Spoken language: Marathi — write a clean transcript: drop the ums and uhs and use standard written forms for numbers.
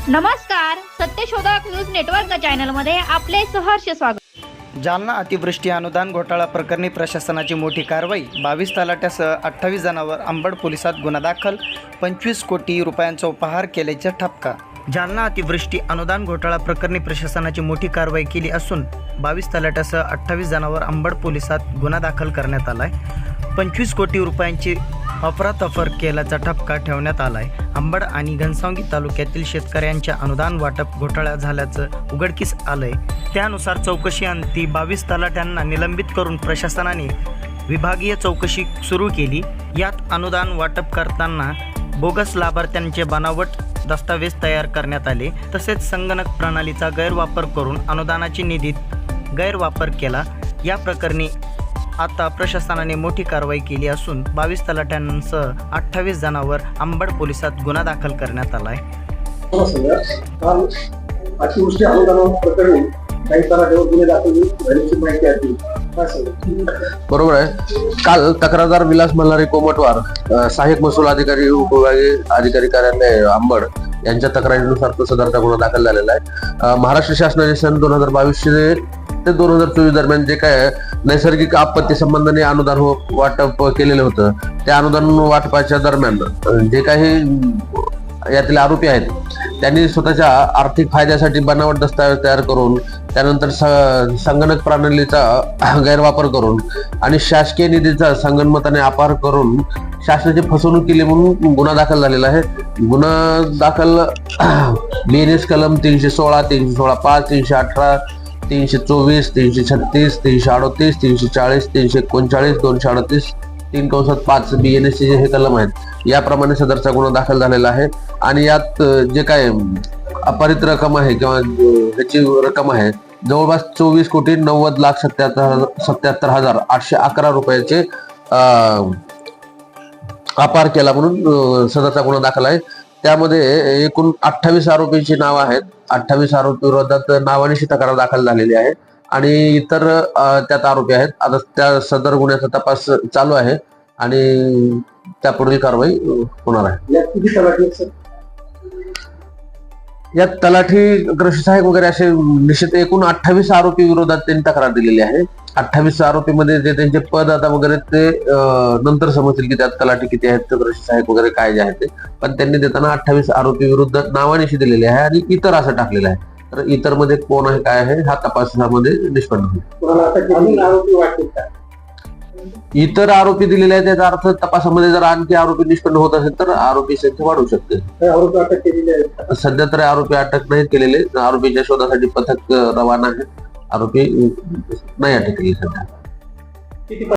नमस्कार, सत्यशोधक न्यूज नेटवर्क चॅनल मध्ये आपले सहर्ष स्वागत। जालना अतिवृष्टी अनुदान घोटाळा प्रकरणी प्रशासनाची मोठी कारवाई। 22 तलाट्यासह 28 जणांवर अंबड पोलिसात गुन्हा दाखल। 25 कोटी रुपयांचा उपहार केल्याचा ठपका। जालना अतिवृष्टी अनुदान घोटाळा प्रकरणी प्रशासनाची मोठी कारवाई केली असून 22 तलाट्यासह 28 जणांवर अंबड पोलिसात गुन्हा दाखल करण्यात आला आहे। 25 कोटी रुपयांची अफरातफर केल्याचा ठपका ठेवण्यात आला आहे। अंबड आणि घनसावंगी तालुक्यातील शेतकऱ्यांच्या अनुदान वाटप घोटाळा झाल्याचं उघडकीस आलंय। त्यानुसार चौकशी अंती 22 तलाट्यांना निलंबित करून प्रशासनाने विभागीय चौकशी सुरू केली। यात अनुदान वाटप करताना बोगस लाभार्थ्यांचे बनावट दस्तावेज तयार करण्यात आले, तसेच संगणक प्रणालीचा गैरवापर करून अनुदानाची निधीत गैरवापर केला। या प्रकरणी आता प्रशासनाने मोठी कारवाई केली असून 22 तलाट्यांसह 28 जणांवर अंबड पोलिसात गुन्हा दाखल करण्यात आला आहे। अतिवृष्टी अनुदान प्रकरणी काही तलाट्यावर गुन्हे दाखल झाल्याची माहिती आहे। बरोबर आहे। काल तक्रारदार विलास मल्हारी कोमटवार सहाय्यक महसूल अधिकारी उपविभागीय अधिकारी कार्यालय अंबड यांच्या तक्रारीनुसार तो सदरचा गुन्हा दाखल झालेला आहे। महाराष्ट्र शासनाने सन 2022 ते 2024 दरम्यान जे काय नैसर्गिक आपत्ती संबंधाने अनुदान वाटप केलेलं होतं, त्या अनुदान वाटपाच्या दरम्यान जे काही यातील आरोपी आहेत त्यांनी स्वतःच्या आर्थिक फायद्यासाठी बनावट दस्तावेज तयार करून, त्यानंतर संगणक प्रणालीचा गैरवापर करून आणि शासकीय निधीचा संगनमताने अपहार करून शासनाची फसवणूक केली म्हणून गुन्हा दाखल झालेला आहे। गुन्हा दाखल BNS कलम 316, 316(5), 318, 324, 336, 338, 340, 339, 238, 3(5) BNS चे हे कलम आहेत, याप्रमाणे सदरचा गुन्हा दाखल झालेला आहे। आणि यात जे काय अपहरित रक्कम आहे किंवा ह्याची रक्कम आहे जवळपास 24,90,77,811 रुपयाचे अपहार केला म्हणून सदरचा गुन्हा दाखल आहे। त्यामध्ये एकूण 28 आरोपींची नाव आहेत। 28 आरोपी विरोधात नावानिशी तक्रार दाखल झालेली आहे आणि इतर त्यात आरोपी आहेत। आता त्या सदर गुन्ह्याचा तपास चालू आहे आणि त्यापुढील कारवाई होणार आहे। यात तलाठी, कृषी सहाय्यक वगैरे असे निश्चित एकूण 28 आरोपी विरोधात त्यांनी तक्रार दिलेली आहे। 28 आरोपी मध्ये जे त्यांचे पद आता वगैरे ते नंतर समजतील की त्यात तलाठी किती आहेत, कृषी सहाय्यक वगैरे काय जे आहे ते, पण त्यांनी देताना 28 आरोपी विरुद्ध नावानिशी दिलेले आहे आणि इतर असं टाकलेलं आहे। तर इतर मध्ये कोण आहे काय आहे हा तपासामध्ये निष्पन्न होईल। इतर आरोपी दिलेले आहेत त्याचा अर्थ तपासामध्ये जर आणखी आरोपी निष्पन्न होत असेल तर आरोपी संख्या वाढू शकते। सध्या तर आरोपी अटक नाही केलेले, आरोपीच्या शोधासाठी पथक रवाना आहे। आरोपी नाही अटक केली सध्या।